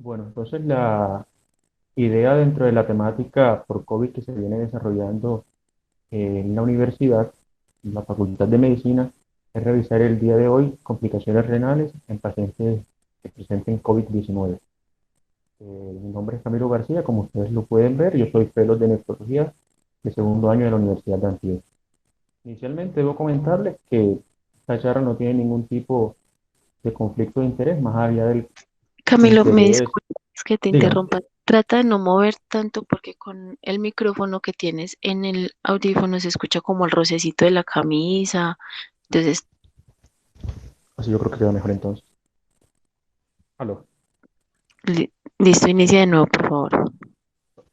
Bueno, entonces la idea dentro de la temática por COVID que se viene desarrollando en la universidad, en la Facultad de Medicina, es revisar el día de hoy complicaciones renales en pacientes que presenten COVID-19. Mi nombre es Camilo García, como ustedes lo pueden ver, yo soy fellow de nefrología de segundo año de la Universidad de Antioquia. Inicialmente debo comentarles que esta charla no tiene ningún tipo de conflicto de interés, más allá del Camilo, me interés, disculpas que te dígame. interrumpa. Trata de no mover tanto porque con el micrófono que tienes en el audífono se escucha como el rocecito de la camisa. Entonces, Así yo creo que queda mejor entonces. Aló. listo, inicia de nuevo, por favor.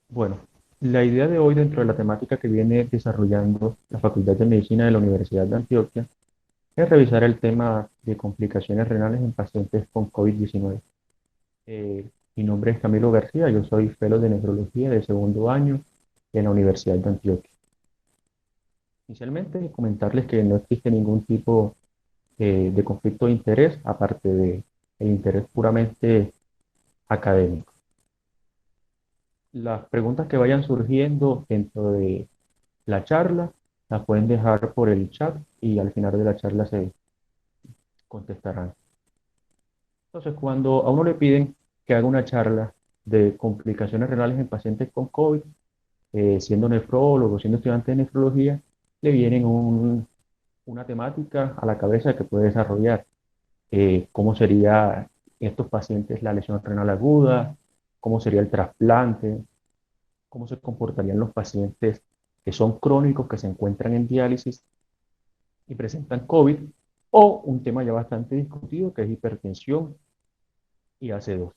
Bueno, la idea de hoy dentro de la temática que viene desarrollando la Facultad de Medicina de la Universidad de Antioquia es revisar el tema de complicaciones renales en pacientes con COVID-19. Mi nombre es Camilo García, yo soy fellow de nefrología de segundo año en la Universidad de Antioquia. Inicialmente, comentarles que no existe ningún tipo de conflicto de interés aparte de el interés puramente académico. Las preguntas que vayan surgiendo dentro de la charla, la pueden dejar por el chat y al final de la charla se contestarán. Entonces, cuando a uno le piden que haga una charla de complicaciones renales en pacientes con COVID, siendo nefrólogo, siendo estudiante de nefrología, le vienen una temática a la cabeza que puede desarrollar. ¿Cómo sería estos pacientes la lesión renal aguda? ¿Cómo sería el trasplante? ¿Cómo se comportarían los pacientes que son crónicos, que se encuentran en diálisis y presentan COVID, o un tema ya bastante discutido que es hipertensión y AC2.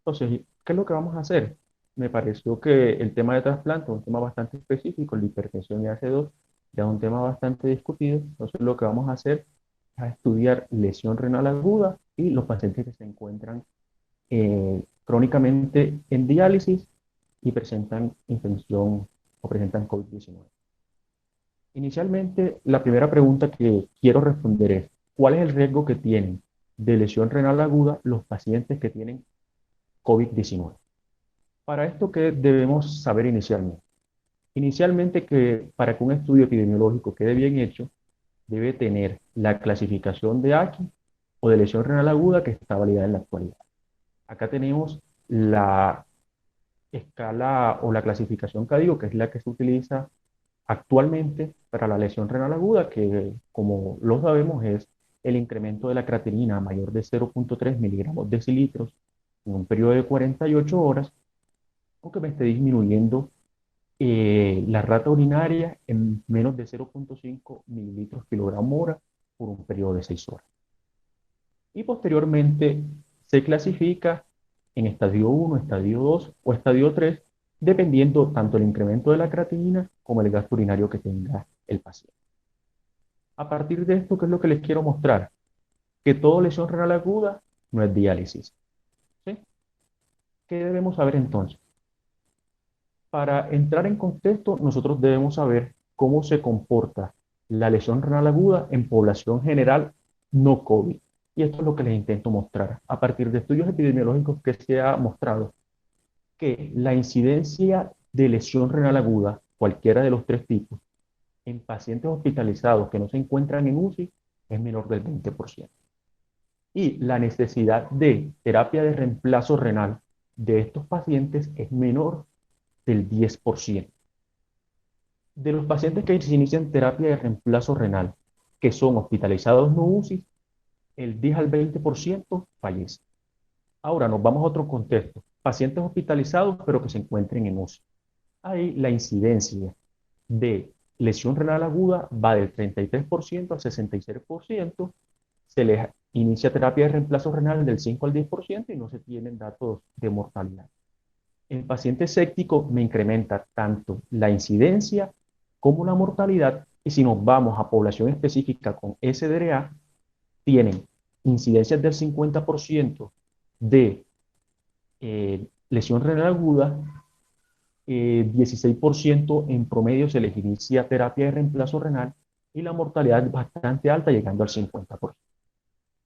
Entonces, ¿qué es lo que vamos a hacer? Me pareció que el tema de trasplante es un tema bastante específico, la hipertensión y AC2 ya es un tema bastante discutido. Entonces, lo que vamos a hacer es estudiar lesión renal aguda y los pacientes que se encuentran crónicamente en diálisis y presentan infección o presentan COVID-19. Inicialmente, la primera pregunta que quiero responder es, ¿cuál es el riesgo que tienen de lesión renal aguda los pacientes que tienen COVID-19? Para esto, ¿qué debemos saber inicialmente? Inicialmente, que para que un estudio epidemiológico quede bien hecho, debe tener la clasificación de AKI o de lesión renal aguda que está validada en la actualidad. Acá tenemos la escala o la clasificación CADIO, que es la que se utiliza actualmente para la lesión renal aguda, que como lo sabemos es el incremento de la creatinina mayor de 0,3 miligramos decilitros en un periodo de 48 horas, o que me esté disminuyendo la rata urinaria en menos de 0,5 mililitros kilogramo hora por un periodo de 6 horas. Y posteriormente se clasifica en estadio 1, estadio 2 o estadio 3, dependiendo tanto el incremento de la creatinina como el gasto urinario que tenga el paciente. A partir de esto, ¿qué es lo que les quiero mostrar? Que toda lesión renal aguda no es diálisis. ¿Sí? ¿Qué debemos saber entonces? Para entrar en contexto, nosotros debemos saber cómo se comporta la lesión renal aguda en población general no COVID. Y esto es lo que les intento mostrar. A partir de estudios epidemiológicos que se ha mostrado que la incidencia de lesión renal aguda, cualquiera de los tres tipos, en pacientes hospitalizados que no se encuentran en UCI es menor del 20%. Y la necesidad de terapia de reemplazo renal de estos pacientes es menor del 10%. De los pacientes que se inician terapia de reemplazo renal, que son hospitalizados no UCI, el 10 al 20% fallece. Ahora nos vamos a otro contexto. Pacientes hospitalizados pero que se encuentren en UCI. Ahí la incidencia de lesión renal aguda va del 33% al 66%. Se les inicia terapia de reemplazo renal del 5 al 10% y no se tienen datos de mortalidad. En pacientes sépticos me incrementa tanto la incidencia como la mortalidad, y si nos vamos a población específica con SDRA, tienen incidencias del 50% de lesión renal aguda, 16% en promedio se les inicia terapia de reemplazo renal y la mortalidad es bastante alta, llegando al 50%.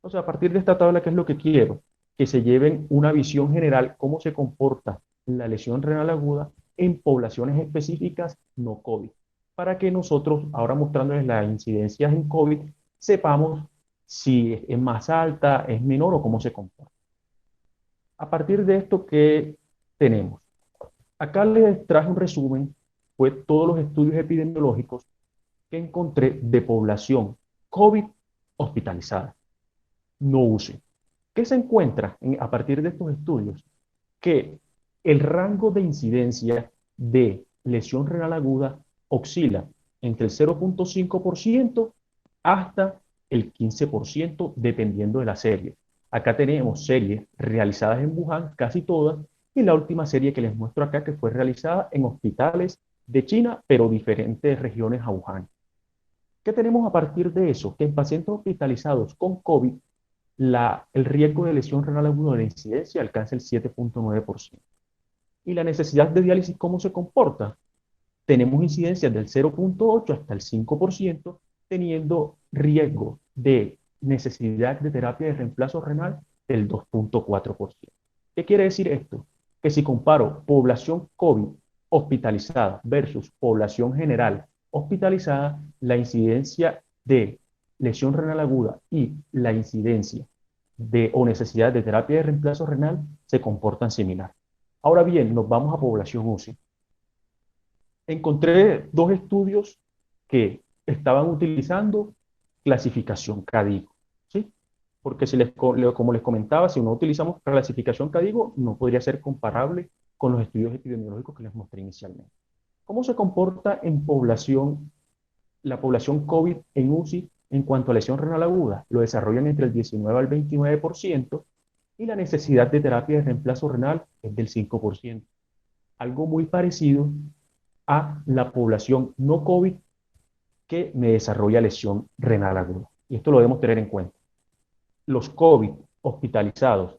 O sea, a partir de esta tabla, ¿qué es lo que quiero? que se lleven una visión general cómo se comporta la lesión renal aguda en poblaciones específicas no COVID, para que nosotros, ahora mostrándoles las incidencias en COVID, sepamos si es más alta, es menor o cómo se comporta. A partir de esto, ¿qué tenemos? Acá les traje un resumen, fue todos los estudios epidemiológicos que encontré de población COVID hospitalizada, no UCI. ¿Qué se encuentra a partir de estos estudios? Que el rango de incidencia de lesión renal aguda oscila entre el 0,5% hasta el 15%, dependiendo de la serie. Acá tenemos series realizadas en Wuhan, casi todas, y la última serie que les muestro acá, que fue realizada en hospitales de China, pero diferentes regiones a Wuhan. ¿Qué tenemos a partir de eso? Que en pacientes hospitalizados con COVID, el riesgo de lesión renal aguda de la incidencia alcanza el 7,9%. ¿Y la necesidad de diálisis cómo se comporta? Tenemos incidencias del 0,8 hasta el 5%, teniendo riesgo de necesidad de terapia de reemplazo renal del 2,4%. ¿Qué quiere decir esto? Que si comparo población COVID hospitalizada versus población general hospitalizada, la incidencia de lesión renal aguda y la incidencia de o necesidad de terapia de reemplazo renal se comportan similar. Ahora bien, nos vamos a población UCI. Encontré dos estudios que estaban utilizando clasificación CADIGO, ¿sí? Porque si como les comentaba, si no utilizamos clasificación CADIGO, no podría ser comparable con los estudios epidemiológicos que les mostré inicialmente. ¿Cómo se comporta en población, la población COVID en UCI en cuanto a lesión renal aguda? Lo desarrollan entre el 19 al 29% y la necesidad de terapia de reemplazo renal es del 5%. Algo muy parecido a la población no COVID que me desarrolla lesión renal aguda. Y esto lo debemos tener en cuenta. Los COVID hospitalizados,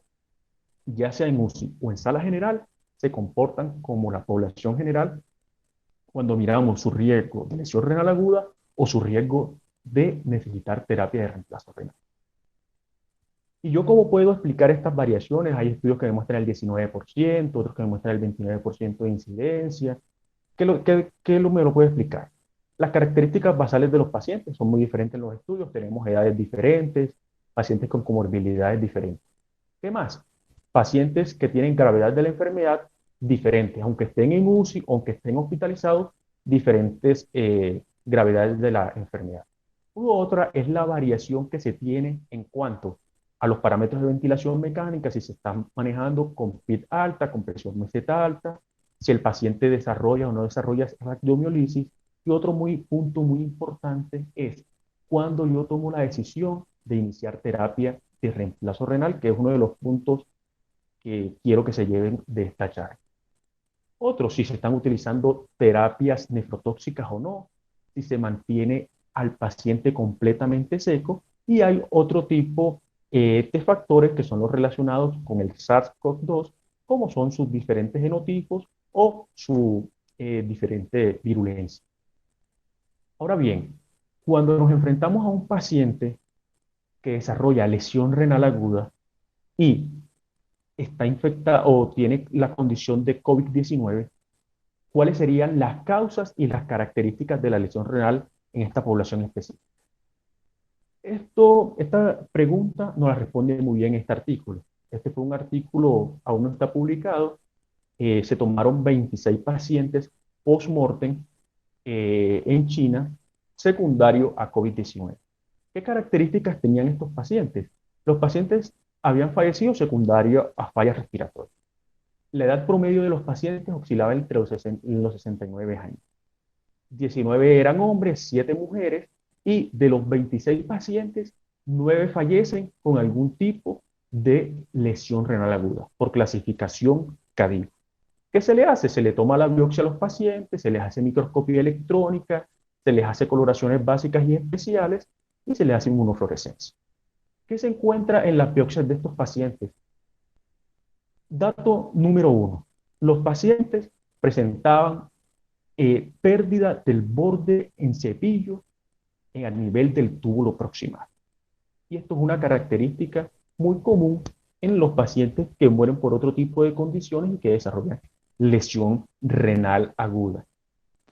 ya sea en UCI o en sala general, se comportan como la población general cuando miramos su riesgo de lesión renal aguda o su riesgo de necesitar terapia de reemplazo renal. ¿Y yo cómo puedo explicar estas variaciones? Hay estudios que demuestran el 19%, otros que demuestran el 29% de incidencia. Me lo puede explicar? Las características basales de los pacientes son muy diferentes en los estudios. Tenemos edades diferentes, pacientes con comorbilidades diferentes. ¿Qué más? Pacientes que tienen gravedad de la enfermedad diferentes, aunque estén en UCI, aunque estén hospitalizados, diferentes gravedades de la enfermedad. Otra es la variación que se tiene en cuanto a los parámetros de ventilación mecánica, si se están manejando con PID alta, con presión meseta alta, si el paciente desarrolla o no desarrolla rhabdomiolisis. Y otro punto muy importante es cuando yo tomo la decisión de iniciar terapia de reemplazo renal, que es uno de los puntos que quiero que se lleven de esta charla. Otro, si se están utilizando terapias nefrotóxicas o no, si se mantiene al paciente completamente seco, y hay otro tipo de factores que son los relacionados con el SARS-CoV-2, como son sus diferentes genotipos o su diferente virulencia. Ahora bien, cuando nos enfrentamos a un paciente que desarrolla lesión renal aguda y está infectada o tiene la condición de COVID-19, ¿cuáles serían las causas y las características de la lesión renal en esta población específica? Esta pregunta nos la responde muy bien este artículo. Este fue un artículo, aún no está publicado. Se tomaron 26 pacientes post-mortem en China secundario a COVID-19. ¿Qué características tenían estos pacientes? Los pacientes habían fallecido secundario a fallas respiratorias. La edad promedio de los pacientes oscilaba entre los 69 años. 19 eran hombres, 7 mujeres, y de los 26 pacientes, 9 fallecen con algún tipo de lesión renal aguda por clasificación CADIGO. ¿Qué se le hace? Se le toma la biopsia a los pacientes, se les hace microscopía electrónica, se les hace coloraciones básicas y especiales y se les hace inmunofluorescencia. ¿Qué se encuentra en las biopsias de estos pacientes? Dato número 1. Los pacientes presentaban pérdida del borde en cepillo a nivel del túbulo proximal. Y esto es una característica muy común en los pacientes que mueren por otro tipo de condiciones y que desarrollan lesión renal aguda.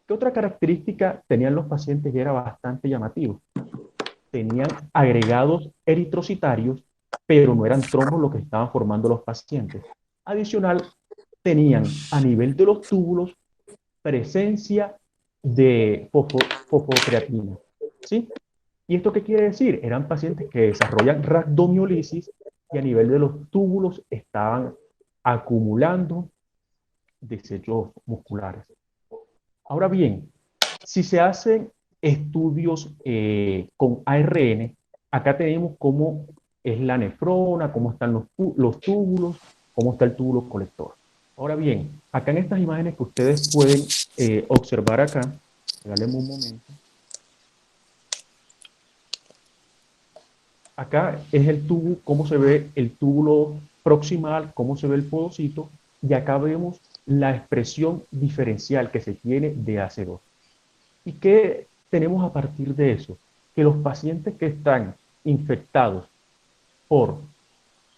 ¿Qué otra característica tenían los pacientes que era bastante llamativo? Tenían agregados eritrocitarios, pero no eran trombos los que estaban formando los pacientes. Adicional, tenían a nivel de los túbulos presencia de fosfocreatina. ¿Sí? ¿Y esto qué quiere decir? Eran pacientes que desarrollan rhabdomiolisis y a nivel de los túbulos estaban acumulando desechos musculares. Ahora bien, si se hacen estudios con ARN, acá tenemos cómo es la nefrona, cómo están los túbulos, cómo está el túbulo colector. Ahora bien, acá en estas imágenes que ustedes pueden observar acá, regálenme un momento, acá es el tubo, cómo se ve el túbulo proximal, cómo se ve el podocito, y acá vemos la expresión diferencial que se tiene de AC2. ¿Y qué tenemos a partir de eso? Que los pacientes que están infectados por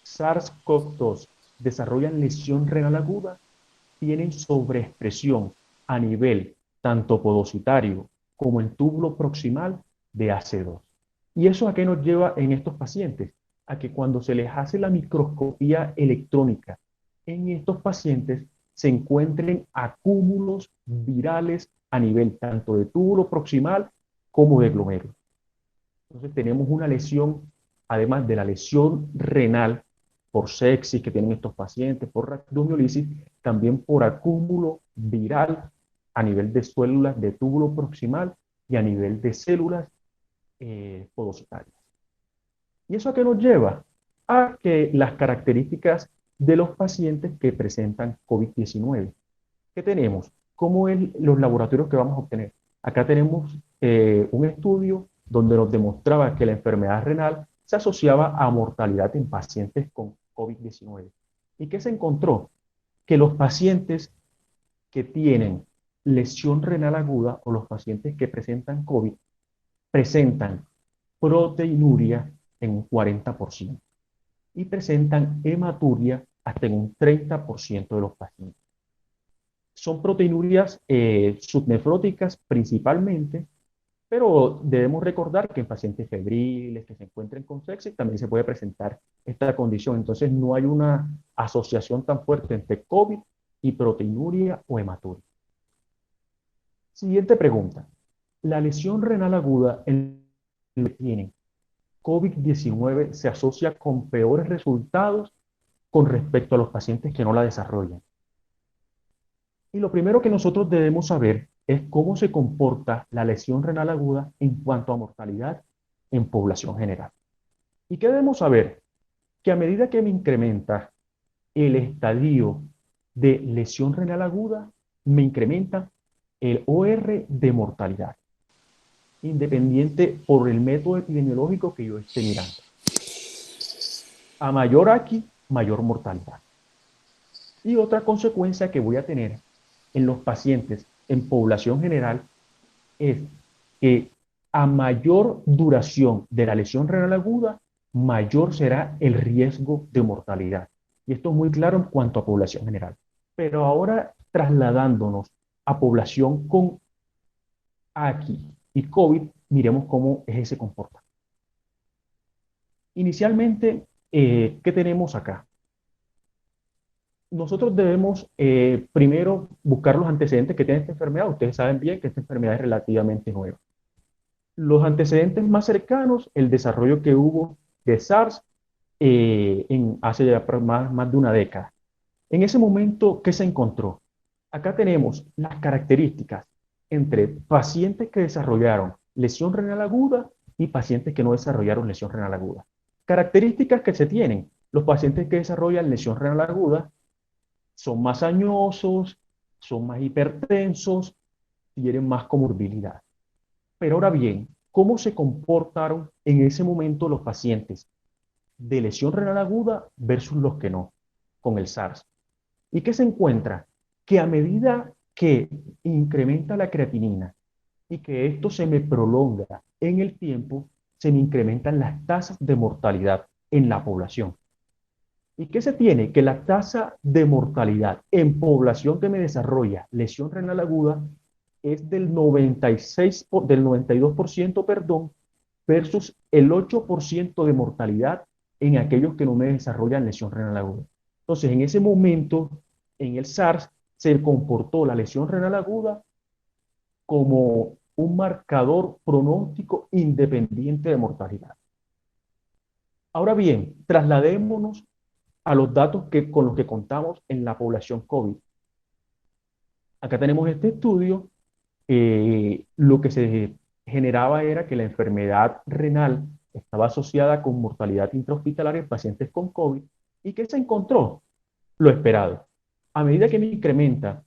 SARS-CoV-2 desarrollan lesión renal aguda, tienen sobreexpresión a nivel tanto podocitario como en túbulo proximal de AC2. ¿Y eso a qué nos lleva en estos pacientes? A que cuando se les hace la microscopía electrónica en estos pacientes se encuentren acúmulos virales a nivel tanto de túbulo proximal como de glomérulo. Entonces tenemos una lesión, además de la lesión renal por sepsis que tienen estos pacientes, por rhabdomiolisis, también por acúmulo viral a nivel de células de túbulo proximal y a nivel de células podocitarias. ¿Y eso a qué nos lleva? A que las características de los pacientes que presentan COVID-19. ¿Qué tenemos? ¿Cómo es los laboratorios que vamos a obtener? Acá tenemos un estudio donde nos demostraba que la enfermedad renal se asociaba a mortalidad en pacientes con COVID-19. ¿Y qué se encontró? Que los pacientes que tienen lesión renal aguda o los pacientes que presentan COVID presentan proteinuria en un 40% y presentan hematuria hasta en un 30% de los pacientes. Son proteinurias subnefróticas principalmente, pero debemos recordar que en pacientes febriles que se encuentren con sepsis también se puede presentar esta condición. Entonces no hay una asociación tan fuerte entre COVID y proteinuria o hematuria. Siguiente pregunta. La lesión renal aguda en los que tienen COVID-19 se asocia con peores resultados con respecto a los pacientes que no la desarrollan. Y lo primero que nosotros debemos saber es cómo se comporta la lesión renal aguda en cuanto a mortalidad en población general. ¿Y qué debemos saber? Que a medida que me incrementa el estadio de lesión renal aguda, me incrementa el OR de mortalidad, independiente por el método epidemiológico que yo esté mirando. A mayor aquí, mayor mortalidad. Y otra consecuencia que voy a tener en los pacientes en población general es que a mayor duración de la lesión renal aguda, mayor será el riesgo de mortalidad. Y esto es muy claro en cuanto a población general. Pero ahora trasladándonos a población con AQI y COVID, miremos cómo es ese comportamiento. Inicialmente, ¿qué tenemos acá? Nosotros debemos primero buscar los antecedentes que tiene esta enfermedad. Ustedes saben bien que esta enfermedad es relativamente nueva. Los antecedentes más cercanos, el desarrollo que hubo de SARS hace ya más de una década. En ese momento, ¿qué se encontró? Acá tenemos las características entre pacientes que desarrollaron lesión renal aguda y pacientes que no desarrollaron lesión renal aguda. Características que se tienen. Los pacientes que desarrollan lesión renal aguda son más añosos, son más hipertensos, tienen más comorbilidad. Pero ahora bien, ¿cómo se comportaron en ese momento los pacientes de lesión renal aguda versus los que no, con el SARS? ¿Y qué se encuentra? Que a medida que incrementa la creatinina y que esto se me prolonga en el tiempo, se me incrementan las tasas de mortalidad en la población. ¿Y qué se tiene? Que la tasa de mortalidad en población que me desarrolla lesión renal aguda es del 96, del 92%, perdón, versus el 8% de mortalidad en aquellos que no me desarrollan lesión renal aguda. Entonces, en ese momento, en el SARS, se comportó la lesión renal aguda como un marcador pronóstico independiente de mortalidad. Ahora bien, trasladémonos a los datos con los que contamos en la población COVID. Acá tenemos este estudio. Lo que se generaba era que la enfermedad renal estaba asociada con mortalidad intrahospitalaria en pacientes con COVID. ¿Y qué se encontró? Lo esperado. A medida que me incrementa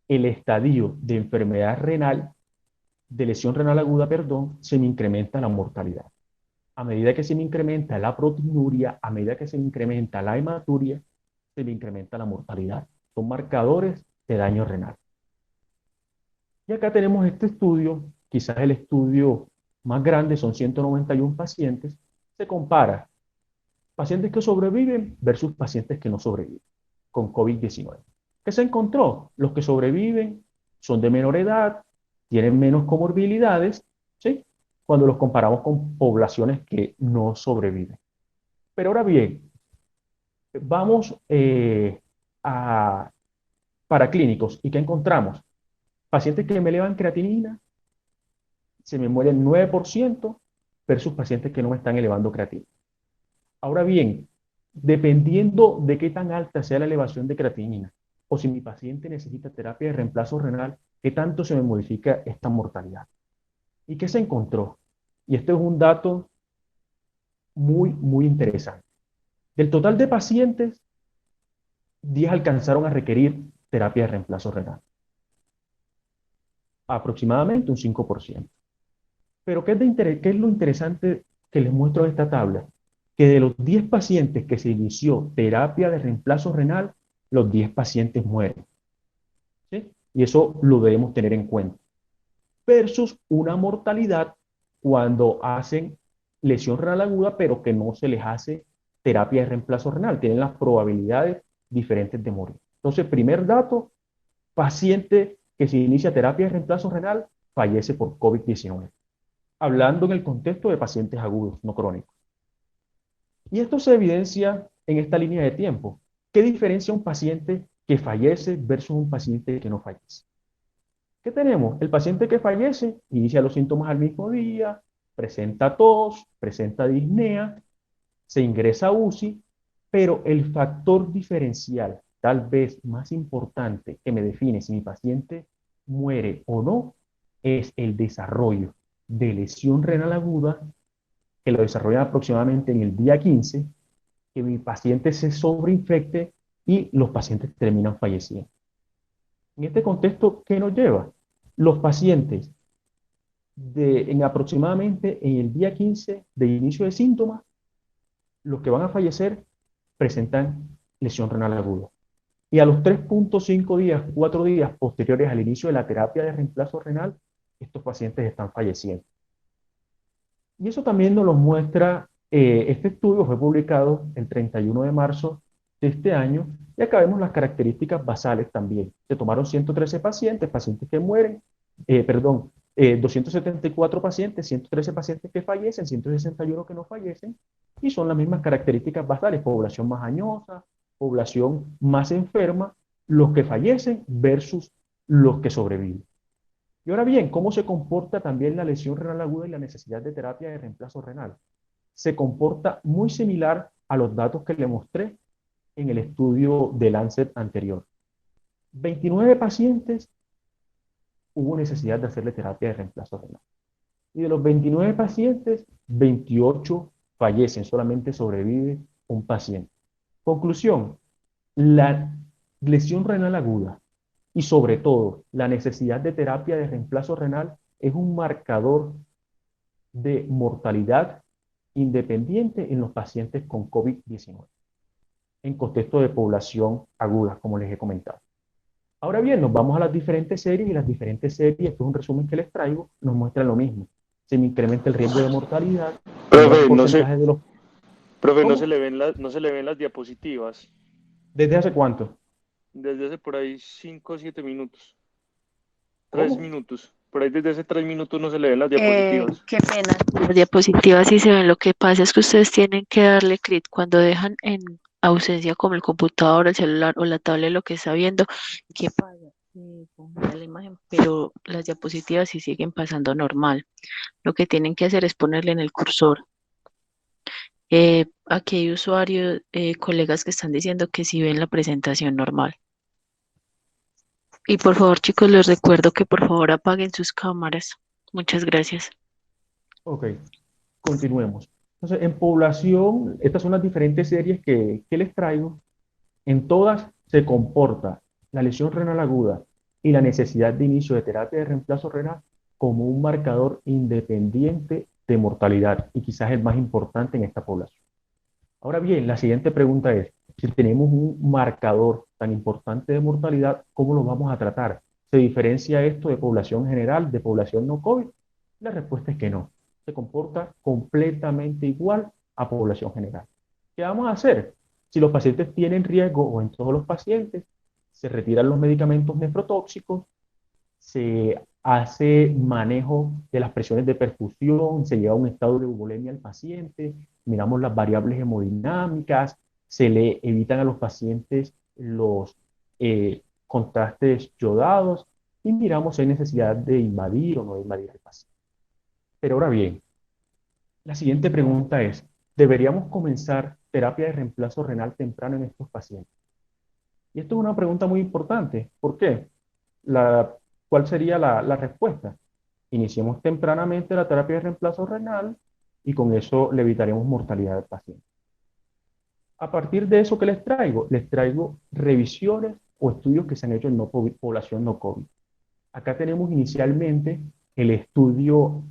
el estadio de enfermedad renal, de lesión renal aguda, perdón, se me incrementa la mortalidad. A medida que se me incrementa la proteinuria, a medida que se me incrementa la hematuria, se me incrementa la mortalidad. Son marcadores de daño renal. Y acá tenemos este estudio, quizás el estudio más grande, son 191 pacientes. Se compara pacientes que sobreviven versus pacientes que no sobreviven con COVID-19. ¿Qué se encontró? Los que sobreviven son de menor edad, tienen menos comorbilidades, ¿sí? Cuando los comparamos con poblaciones que no sobreviven. Pero ahora bien, vamos a paraclínicos. ¿Y qué encontramos? Pacientes que me elevan creatinina, se me muere el 9% versus pacientes que no me están elevando creatinina. Ahora bien, dependiendo de qué tan alta sea la elevación de creatinina, o si mi paciente necesita terapia de reemplazo renal, qué tanto se me modifica esta mortalidad. ¿Y qué se encontró? Y este es un dato muy interesante. Del total de pacientes, 10 alcanzaron a requerir terapia de reemplazo renal. Aproximadamente un 5%. Pero ¿qué es lo interesante que les muestro en esta tabla? Que de los 10 pacientes que se inició terapia de reemplazo renal, los 10 pacientes mueren. ¿Sí? Y eso lo debemos tener en cuenta. Versus una mortalidad cuando hacen lesión renal aguda, pero que no se les hace terapia de reemplazo renal. Tienen las probabilidades diferentes de morir. Entonces, primer dato, paciente que se inicia terapia de reemplazo renal fallece por COVID-19. Hablando en el contexto de pacientes agudos, no crónicos. Y esto se evidencia en esta línea de tiempo. ¿Qué diferencia un paciente que fallece versus un paciente que no fallece? ¿Qué tenemos? El paciente que fallece inicia los síntomas al mismo día, presenta tos, presenta disnea, se ingresa a UCI, pero el factor diferencial, tal vez más importante, que me define si mi paciente muere o no, es el desarrollo de lesión renal aguda, que lo desarrollan aproximadamente en el día 15, que mi paciente se sobreinfecte y los pacientes terminan falleciendo. En este contexto, ¿qué nos lleva? Los pacientes en aproximadamente en el día 15 de inicio de síntomas, los que van a fallecer presentan lesión renal aguda. Y a los 3.5 días, 4 días posteriores al inicio de la terapia de reemplazo renal, estos pacientes están falleciendo. Y eso también nos lo muestra, este estudio fue publicado el 31 de marzo de este año, y acá vemos las características basales también. Se tomaron 113 pacientes, pacientes que mueren, 274 pacientes, 113 pacientes que fallecen, 161 que no fallecen, y son las mismas características basales, población más añosa, población más enferma, los que fallecen versus los que sobreviven. Y ahora bien, ¿cómo se comporta también la lesión renal aguda y la necesidad de terapia de reemplazo renal? Se comporta muy similar a los datos que le mostré en el estudio de Lancet anterior. 29 pacientes hubo necesidad de hacerle terapia de reemplazo renal. Y de los 29 pacientes, 28 fallecen, solamente sobrevive un paciente. Conclusión, la lesión renal aguda y sobre todo la necesidad de terapia de reemplazo renal es un marcador de mortalidad independiente en los pacientes con COVID-19, en contexto de población aguda, como les he comentado. Ahora bien, nos vamos a las diferentes series y las diferentes series, esto es un resumen que les traigo, nos muestran lo mismo. Se me incrementa el riesgo de mortalidad, tengo los Profe, no sé, porcentajes de los... Profe, ¿Cómo? no se le ven las diapositivas ¿Desde hace cuánto? desde hace por ahí 5 o 7 minutos, 3 ¿Cómo? minutos. Por ahí desde hace 3 minutos no se le ven las diapositivas. Qué pena. Las diapositivas sí se ven. Lo que pasa es que ustedes tienen que darle clic cuando dejan en ausencia como el computador, el celular o la tablet lo que está viendo. ¿Qué pasa? Congela la imagen, pero las diapositivas sí siguen pasando normal. Lo que tienen que hacer es ponerle en el cursor. Aquí hay usuarios, colegas que están diciendo que sí ven la presentación normal. Y por favor, chicos, les recuerdo que por favor apaguen sus cámaras. Muchas gracias. Ok, continuemos. Entonces, en población, estas son las diferentes series que les traigo. En todas se comporta la lesión renal aguda y la necesidad de inicio de terapia de reemplazo renal como un marcador independiente de mortalidad y quizás el más importante en esta población. Ahora bien, la siguiente pregunta es, si tenemos un marcador tan importante de mortalidad, ¿cómo lo vamos a tratar? ¿Se diferencia esto de población general, de población no COVID? La respuesta es que no. Se comporta completamente igual a población general. ¿Qué vamos a hacer? Si los pacientes tienen riesgo o en todos los pacientes, se retiran los medicamentos nefrotóxicos, se hace manejo de las presiones de perfusión, se llega a un estado de euvolemia al paciente, miramos las variables hemodinámicas, se le evitan a los pacientes los contrastes yodados y miramos si hay necesidad de invadir o no de invadir el paciente. Pero ahora bien, la siguiente pregunta es, ¿deberíamos comenzar terapia de reemplazo renal temprano en estos pacientes? Y esto es una pregunta muy importante. ¿Por qué? La, ¿Cuál sería la respuesta? Iniciemos tempranamente la terapia de reemplazo renal y con eso le evitaremos mortalidad del paciente. A partir de eso, ¿qué les traigo? Les traigo revisiones o estudios que se han hecho en no COVID, población no COVID. Acá tenemos inicialmente el estudio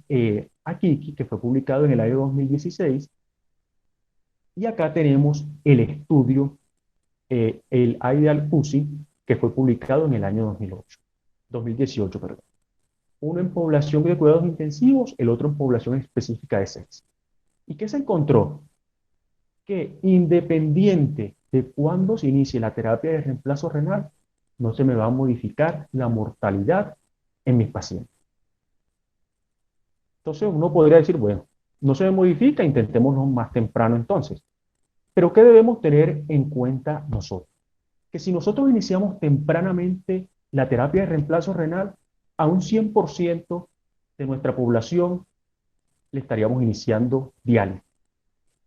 Akiki, que fue publicado en el año 2016, y acá tenemos el estudio, el IDEAL UCI, que fue publicado en el año 2018, perdón. Uno en población de cuidados intensivos, el otro en población específica de sexo. ¿Y qué se encontró? Que independiente de cuándo se inicie la terapia de reemplazo renal, no se me va a modificar la mortalidad en mis pacientes. Entonces uno podría decir, bueno, no se me modifica, intentémoslo más temprano entonces. Pero ¿qué debemos tener en cuenta nosotros? Que si nosotros iniciamos tempranamente la terapia de reemplazo renal, a un 100% de nuestra población le estaríamos iniciando diálisis.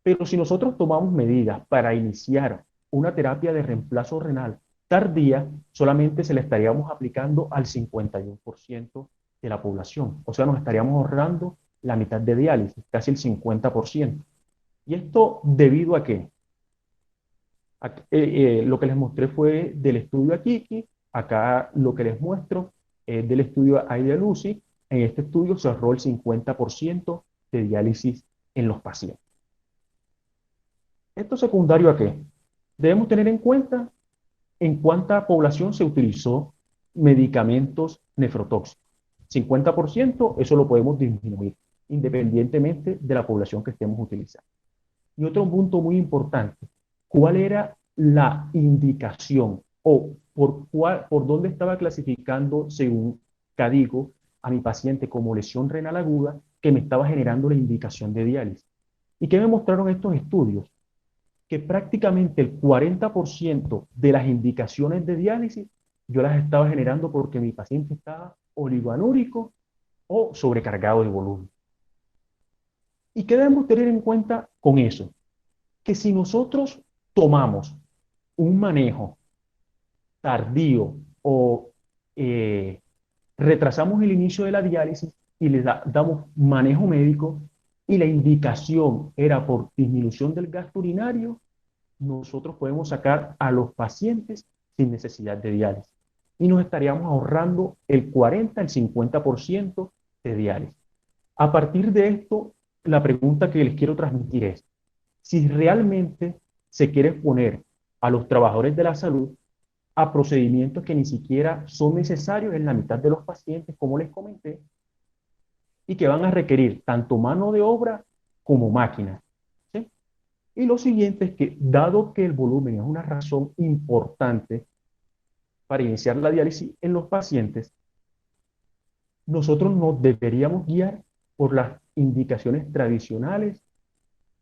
Pero si nosotros tomamos medidas para iniciar una terapia de reemplazo renal tardía, solamente se le estaríamos aplicando al 51% de la población. O sea, nos estaríamos ahorrando la mitad de diálisis, casi el 50%. ¿Y esto debido a qué? Lo que les mostré fue del estudio Akiki, acá lo que les muestro es del estudio IDEAL-UCI. En este estudio se ahorró el 50% de diálisis en los pacientes. ¿Esto secundario a qué? Debemos tener en cuenta en cuánta población se utilizó medicamentos nefrotóxicos. 50%, eso lo podemos disminuir, independientemente de la población que estemos utilizando. Y otro punto muy importante, ¿cuál era la indicación o por dónde estaba clasificando según CADIGO a mi paciente como lesión renal aguda que me estaba generando la indicación de diálisis? ¿Y qué me mostraron estos estudios? Que prácticamente el 40% de las indicaciones de diálisis yo las estaba generando porque mi paciente estaba oligoanúrico o sobrecargado de volumen. ¿Y qué debemos tener en cuenta con eso? Que si nosotros tomamos un manejo tardío o eh, retrasamos el inicio de la diálisis y damos manejo médico y la indicación era por disminución del gasto urinario, nosotros podemos sacar a los pacientes sin necesidad de diálisis y nos estaríamos ahorrando el 40, el 50% de diálisis. A partir de esto, la pregunta que les quiero transmitir es, si realmente se quiere exponer a los trabajadores de la salud a procedimientos que ni siquiera son necesarios en la mitad de los pacientes, como les comenté, y que van a requerir tanto mano de obra como máquinas, ¿sí? Y lo siguiente es que, dado que el volumen es una razón importante para iniciar la diálisis en los pacientes, nosotros nos deberíamos guiar por las indicaciones tradicionales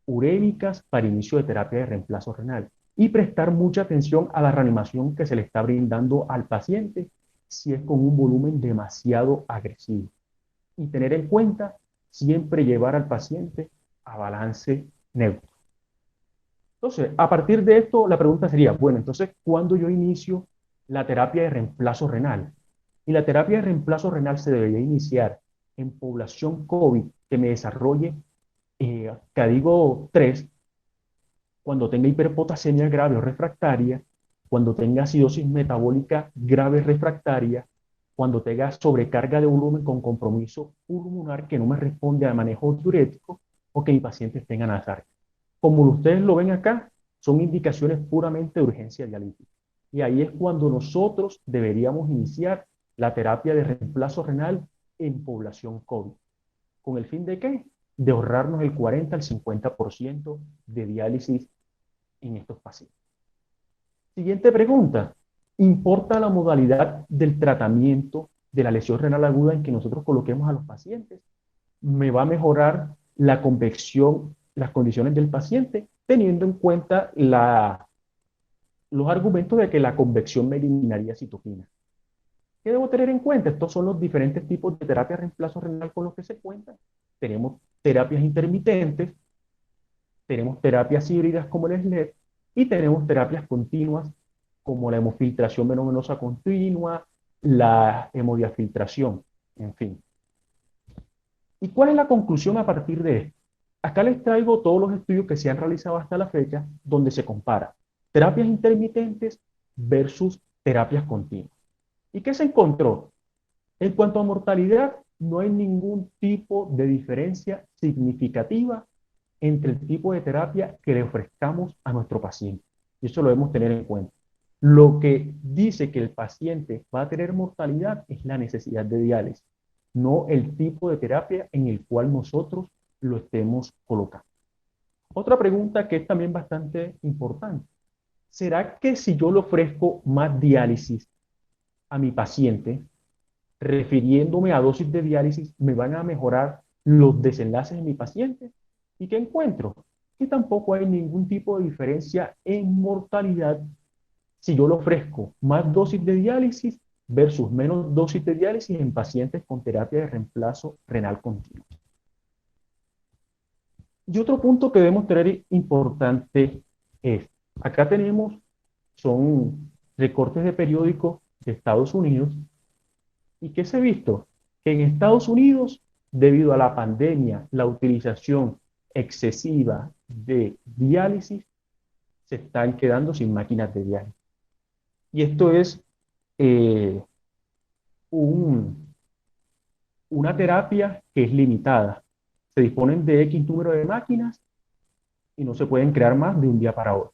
urémicas para inicio de terapia de reemplazo renal y prestar mucha atención a la reanimación que se le está brindando al paciente si es con un volumen demasiado agresivo. Y tener en cuenta siempre llevar al paciente a balance neutro. Entonces, a partir de esto, la pregunta sería, bueno, entonces, ¿cuándo yo inicio la terapia de reemplazo renal? Y la terapia de reemplazo renal se debería iniciar en población COVID que me desarrolle CADIGO 3 cuando tenga hiperpotasemia grave o refractaria, cuando tenga acidosis metabólica grave refractaria, cuando tenga sobrecarga de volumen con compromiso pulmonar que no me responde al manejo diurético o que mi paciente tenga azar. Como ustedes lo ven acá, son indicaciones puramente de urgencia dialítica. Y ahí es cuando nosotros deberíamos iniciar la terapia de reemplazo renal en población COVID. ¿Con el fin de qué? De ahorrarnos el 40 al 50% de diálisis en estos pacientes. Siguiente pregunta. ¿Importa la modalidad del tratamiento de la lesión renal aguda en que nosotros coloquemos a los pacientes? ¿Me va a mejorar la convección, las condiciones del paciente, teniendo en cuenta los argumentos de que la convección me eliminaría citoquinas? ¿Qué debo tener en cuenta? Estos son los diferentes tipos de terapia de reemplazo renal con los que se cuentan. Tenemos terapias intermitentes, tenemos terapias híbridas como el SLED y tenemos terapias continuas como la hemofiltración venosa continua, la hemodiafiltración, en fin. ¿Y cuál es la conclusión a partir de esto? Acá les traigo todos los estudios que se han realizado hasta la fecha donde se compara terapias intermitentes versus terapias continuas. ¿Y qué se encontró? En cuanto a mortalidad, no hay ningún tipo de diferencia significativa entre el tipo de terapia que le ofrezcamos a nuestro paciente. Y eso lo debemos tener en cuenta. Lo que dice que el paciente va a tener mortalidad es la necesidad de diálisis, no el tipo de terapia en el cual nosotros lo estemos colocando. Otra pregunta que es también bastante importante. ¿Será que si yo le ofrezco más diálisis a mi paciente, refiriéndome a dosis de diálisis, me van a mejorar los desenlaces de mi paciente? ¿Y qué encuentro? Que tampoco hay ningún tipo de diferencia en mortalidad si yo le ofrezco más dosis de diálisis versus menos dosis de diálisis en pacientes con terapia de reemplazo renal continuo. Y otro punto que debemos tener importante es, acá tenemos, son recortes de periódicos de Estados Unidos. ¿Y qué se ha visto? Que en Estados Unidos, debido a la pandemia, la utilización excesiva de diálisis, se están quedando sin máquinas de diálisis. Y esto es eh, un, una terapia que es limitada. Se disponen de X número de máquinas y no se pueden crear más de un día para otro.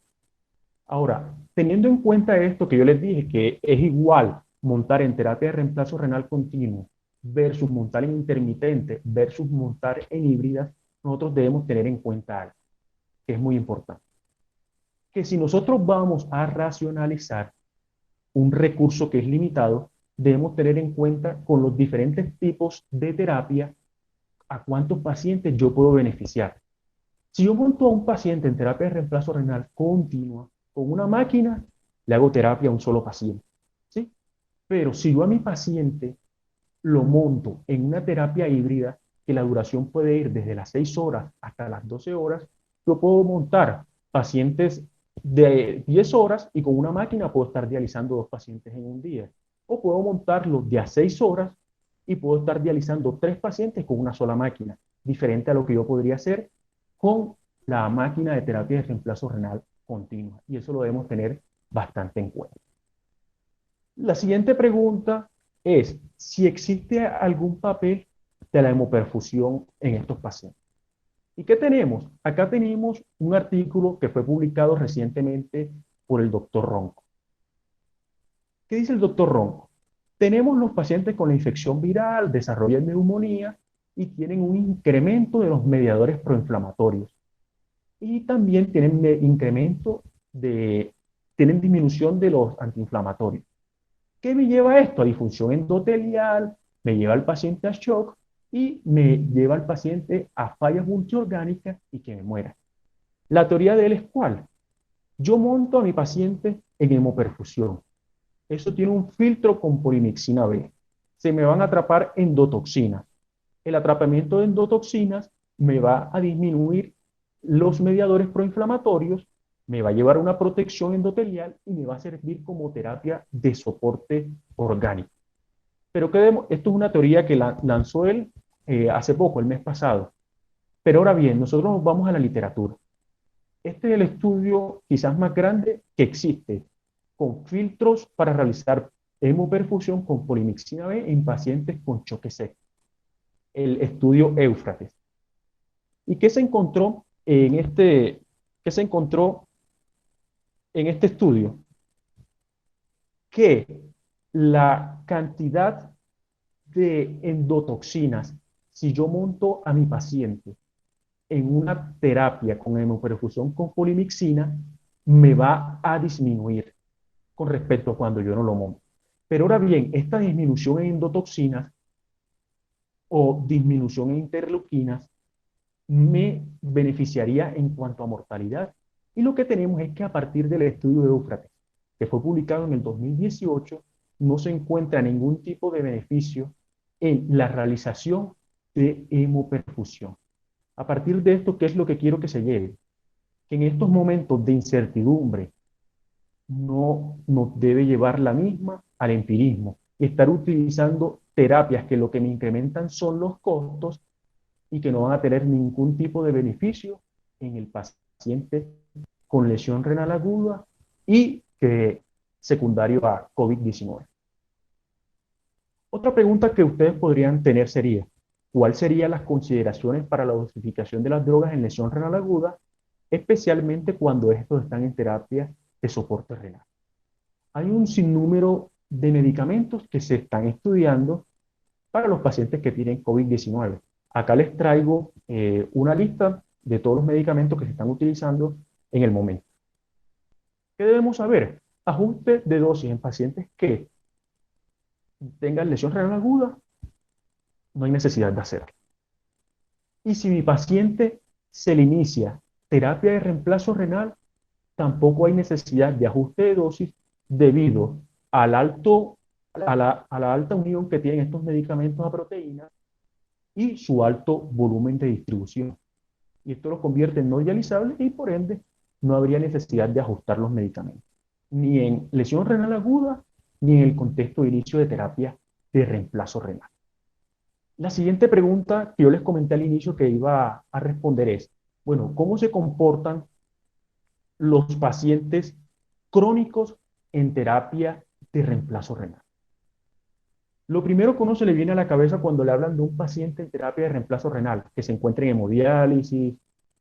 Ahora, teniendo en cuenta esto que yo les dije, que es igual montar en terapia de reemplazo renal continuo versus montar en intermitente versus montar en híbridas, nosotros debemos tener en cuenta algo que es muy importante. Que si nosotros vamos a racionalizar un recurso que es limitado, debemos tener en cuenta con los diferentes tipos de terapia a cuántos pacientes yo puedo beneficiar. Si yo monto a un paciente en terapia de reemplazo renal continua con una máquina, le hago terapia a un solo paciente, ¿sí? Pero si yo a mi paciente lo monto en una terapia híbrida, que la duración puede ir desde las 6 horas hasta las 12 horas, yo puedo montar pacientes de 10 horas y con una máquina puedo estar dializando 2 pacientes en un día. O puedo montarlos de a 6 horas y puedo estar dializando 3 pacientes con una sola máquina, diferente a lo que yo podría hacer con la máquina de terapia de reemplazo renal continua. Y eso lo debemos tener bastante en cuenta. La siguiente pregunta es si existe algún papel de la hemoperfusión en estos pacientes. ¿Y qué tenemos? Acá tenemos un artículo que fue publicado recientemente por el doctor Ronco. ¿Qué dice el doctor Ronco? Tenemos los pacientes con la infección viral, desarrollan neumonía y tienen un incremento de los mediadores proinflamatorios. y también tienen incremento tienen disminución de los antiinflamatorios. ¿Qué me lleva a esto? A disfunción endotelial, me lleva al paciente a shock y me lleva al paciente a fallas multiorgánicas y que me muera. La teoría de él es ¿cuál? Yo monto a mi paciente en hemoperfusión. Eso tiene un filtro con polimixina B. Se me van a atrapar endotoxinas. El atrapamiento de endotoxinas me va a disminuir los mediadores proinflamatorios, me va a llevar a una protección endotelial y me va a servir como terapia de soporte orgánico. Pero esto es una teoría que lanzó él hace poco, el mes pasado. Pero ahora bien, nosotros nos vamos a la literatura. Este es el estudio quizás más grande que existe, con filtros para realizar hemoperfusión con polimixina B en pacientes con choque seco. El estudio Éufrates. ¿Y qué se encontró qué se encontró en este estudio? Que la cantidad de endotoxinas, si yo monto a mi paciente en una terapia con hemoperfusión con polimixina, me va a disminuir con respecto a cuando yo no lo monto. Pero ahora bien, esta disminución en endotoxinas o disminución en interleuquinas me beneficiaría en cuanto a mortalidad. Y lo que tenemos es que a partir del estudio de Éufrates, que fue publicado en el 2018, no se encuentra ningún tipo de beneficio en la realización de hemoperfusión. A partir de esto, ¿qué es lo que quiero que se lleve? Que en estos momentos de incertidumbre no nos debe llevar la misma al empirismo y estar utilizando terapias que lo que me incrementan son los costos y que no van a tener ningún tipo de beneficio en el paciente con lesión renal aguda y secundario a COVID-19. Otra pregunta que ustedes podrían tener sería, ¿cuáles serían las consideraciones para la dosificación de las drogas en lesión renal aguda, especialmente cuando estos están en terapia de soporte renal? Hay un sinnúmero de medicamentos que se están estudiando para los pacientes que tienen COVID-19. Acá les traigo una lista de todos los medicamentos que se están utilizando en el momento. ¿Qué debemos saber? Ajuste de dosis en pacientes que tengan lesión renal aguda, no hay necesidad de hacerlo. Y si mi paciente se le inicia terapia de reemplazo renal, tampoco hay necesidad de ajuste de dosis debido al a la alta unión que tienen estos medicamentos a proteínas y su alto volumen de distribución. Y esto lo convierte en no dializable y por ende no habría necesidad de ajustar los medicamentos, ni en lesión renal aguda, ni en el contexto de inicio de terapia de reemplazo renal. La siguiente pregunta que yo les comenté al inicio que iba a responder es, bueno, ¿cómo se comportan los pacientes crónicos en terapia de reemplazo renal? Lo primero que uno se le viene a la cabeza cuando le hablan de un paciente en terapia de reemplazo renal, que se encuentra en hemodiálisis,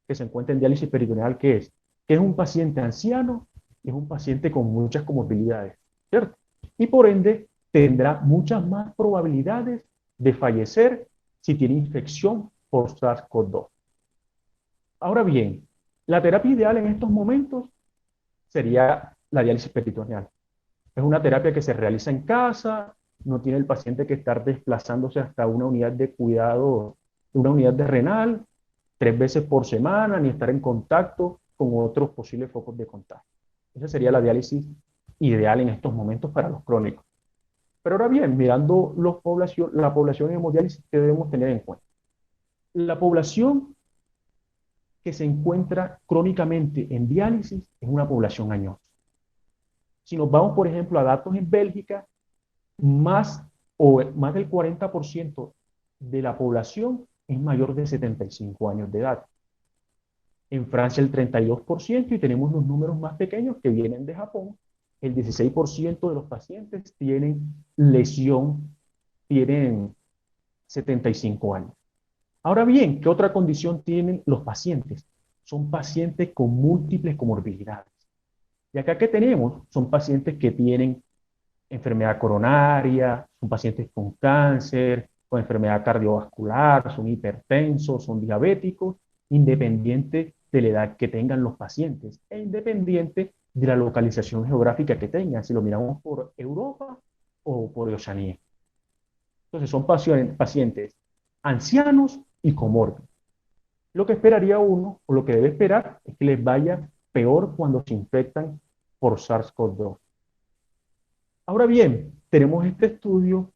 que se encuentra en diálisis peritoneal, ¿qué es? Que es un paciente anciano, es un paciente con muchas comorbilidades, ¿cierto? Y por ende tendrá muchas más probabilidades de fallecer si tiene infección por SARS-CoV-2. Ahora bien, la terapia ideal en estos momentos sería la diálisis peritoneal. Es una terapia que se realiza en casa, no tiene el paciente que estar desplazándose hasta una unidad de cuidado, una unidad de renal, 3 veces por semana, ni estar en contacto con otros posibles focos de contagio. Esa sería la diálisis ideal en estos momentos para los crónicos. Pero ahora bien, mirando la población en hemodiálisis, ¿qué debemos tener en cuenta? La población que se encuentra crónicamente en diálisis es una población añosa. Si nos vamos, por ejemplo, a datos en Bélgica, más del 40% de la población es mayor de 75 años de edad. En Francia el 32% y tenemos los números más pequeños que vienen de Japón. El 16% de los pacientes tienen 75 años. Ahora bien, ¿qué otra condición tienen los pacientes? Son pacientes con múltiples comorbilidades. Y acá, ¿qué tenemos? Son pacientes que tienen enfermedad coronaria, son pacientes con cáncer, con enfermedad cardiovascular, son hipertensos, son diabéticos, independiente de la edad que tengan los pacientes e independiente de la localización geográfica que tengan, si lo miramos por Europa o por Oceanía. Entonces son pacientes ancianos y comórbidos. Lo que esperaría uno, o lo que debe esperar, es que les vaya peor cuando se infectan por SARS-CoV-2. Ahora bien, tenemos este estudio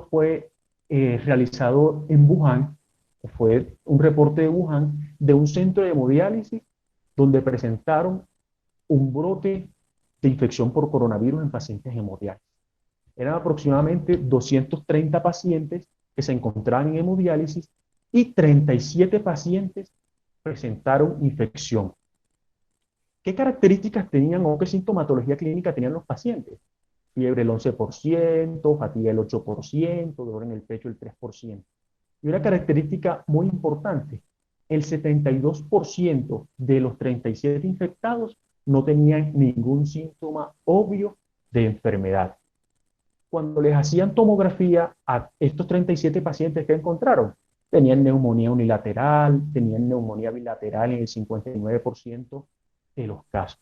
fue realizado en Wuhan, fue un reporte de Wuhan, de un centro de hemodiálisis, donde presentaron un brote de infección por coronavirus en pacientes hemodiálisis. Eran aproximadamente 230 pacientes que se encontraban en hemodiálisis y 37 pacientes presentaron infección. ¿Qué características tenían o qué sintomatología clínica tenían los pacientes? Fiebre el 11%, fatiga el 8%, dolor en el pecho el 3%. Y una característica muy importante, el 72% de los 37 infectados no tenían ningún síntoma obvio de enfermedad. Cuando les hacían tomografía a estos 37 pacientes que encontraron, tenían neumonía unilateral, tenían neumonía bilateral en el 59% de los casos.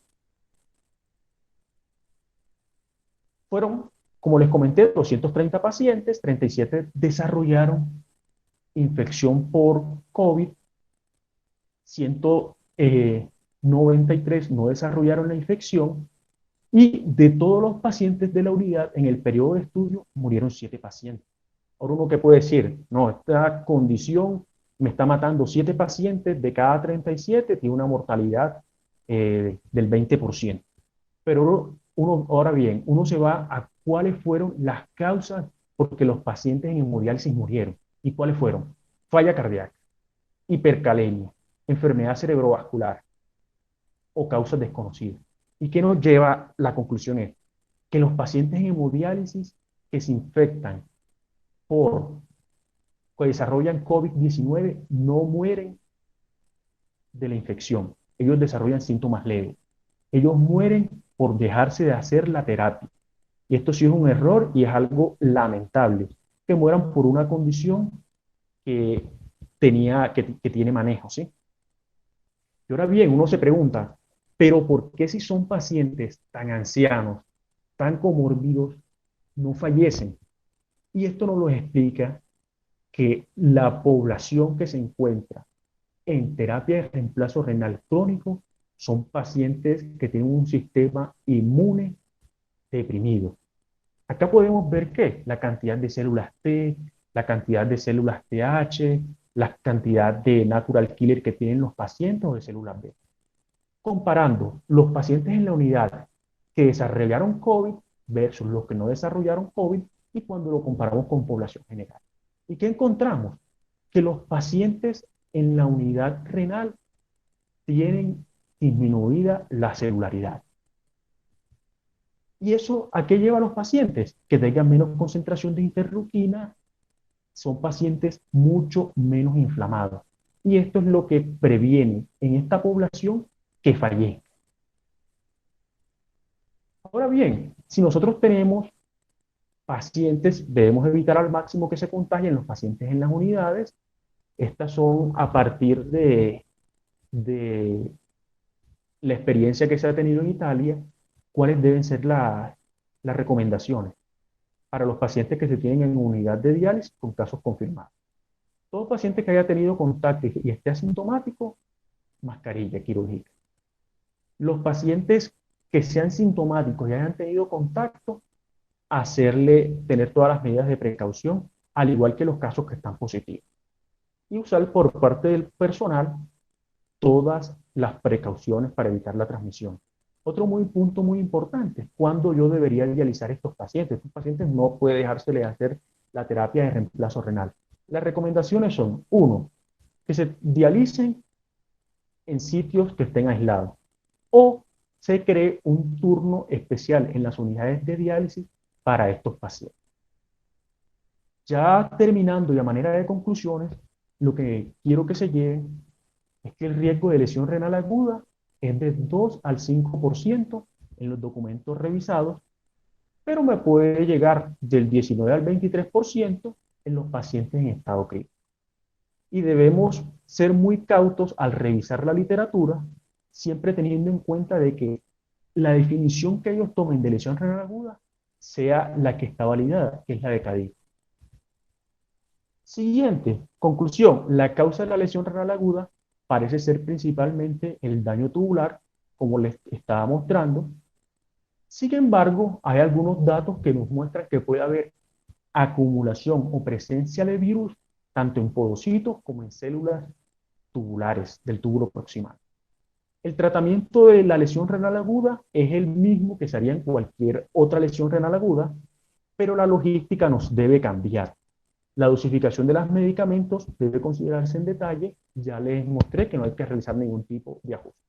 Fueron, como les comenté, 230 pacientes, 37 desarrollaron infección por COVID, 193 no desarrollaron la infección y de todos los pacientes de la unidad en el periodo de estudio murieron 7 pacientes. Ahora uno que puede decir, no, esta condición me está matando 7 pacientes de cada 37, tiene una mortalidad del 20%. Pero ahora bien, uno se va a cuáles fueron las causas porque los pacientes en hemodiálisis murieron. ¿Y cuáles fueron? Falla cardíaca, hipercalemia, enfermedad cerebrovascular o causas desconocidas. ¿Y qué nos lleva? La conclusión es que los pacientes en hemodiálisis que se infectan que desarrollan COVID-19 no mueren de la infección. Ellos desarrollan síntomas leves. Ellos mueren por dejarse de hacer la terapia. Y esto sí es un error y es algo lamentable, que mueran por una condición que tiene manejo, ¿sí? Y ahora bien, uno se pregunta, ¿pero por qué si son pacientes tan ancianos, tan comórbidos, no fallecen? Y esto nos lo explica que la población que se encuentra en terapia de reemplazo renal crónico son pacientes que tienen un sistema inmune deprimido. Acá podemos ver que la cantidad de células T, la cantidad de células TH, la cantidad de natural killer que tienen los pacientes o de células B. Comparando los pacientes en la unidad que desarrollaron COVID versus los que no desarrollaron COVID y cuando lo comparamos con población general. ¿Y qué encontramos? Que los pacientes en la unidad renal tienen disminuida la celularidad. ¿Y eso a qué lleva a los pacientes? Que tengan menos concentración de interleuquina, son pacientes mucho menos inflamados. Y esto es lo que previene en esta población que fallezca. Ahora bien, si nosotros tenemos pacientes, debemos evitar al máximo que se contagien los pacientes en las unidades. Estas son a partir de la experiencia que se ha tenido en Italia, cuáles deben ser las recomendaciones para los pacientes que se tienen en unidad de diálisis con casos confirmados. Todo paciente que haya tenido contacto y esté asintomático, mascarilla quirúrgica. Los pacientes que sean sintomáticos y hayan tenido contacto, tener todas las medidas de precaución, al igual que los casos que están positivos. Y usar por parte del personal todas las precauciones para evitar la transmisión. Otro punto muy importante, ¿cuándo yo debería dializar estos pacientes? Estos pacientes no puede dejársele hacer la terapia de reemplazo renal. Las recomendaciones son, 1, que se dialicen en sitios que estén aislados o se cree un turno especial en las unidades de diálisis para estos pacientes. Ya terminando y a manera de conclusiones, lo que quiero que se lleven es que el riesgo de lesión renal aguda es de 2 al 5% en los documentos revisados, pero me puede llegar del 19 al 23% en los pacientes en estado crítico. Y debemos ser muy cautos al revisar la literatura, siempre teniendo en cuenta de que la definición que ellos tomen de lesión renal aguda sea la que está validada, que es la de CADIC. Siguiente, conclusión, la causa de la lesión renal aguda parece ser principalmente el daño tubular, como les estaba mostrando. Sin embargo, hay algunos datos que nos muestran que puede haber acumulación o presencia de virus tanto en podocitos como en células tubulares del túbulo proximal. El tratamiento de la lesión renal aguda es el mismo que se haría en cualquier otra lesión renal aguda, pero la logística nos debe cambiar. La dosificación de los medicamentos debe considerarse en detalle. Ya les mostré que no hay que realizar ningún tipo de ajuste.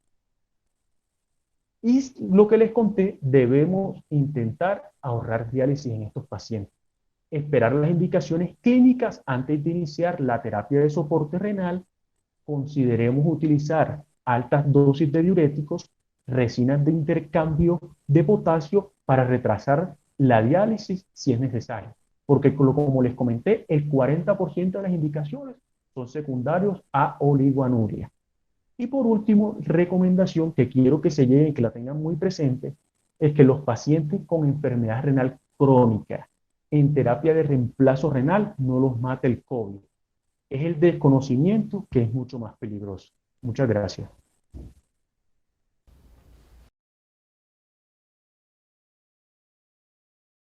Y lo que les conté, debemos intentar ahorrar diálisis en estos pacientes. Esperar las indicaciones clínicas antes de iniciar la terapia de soporte renal. Consideremos utilizar altas dosis de diuréticos, resinas de intercambio de potasio para retrasar la diálisis si es necesario. Porque como les comenté, el 40% de las indicaciones son secundarios a oligoanuria. Y por último, recomendación que quiero que se lleven, que la tengan muy presente, es que los pacientes con enfermedad renal crónica en terapia de reemplazo renal no los mate el COVID. Es el desconocimiento que es mucho más peligroso. Muchas gracias.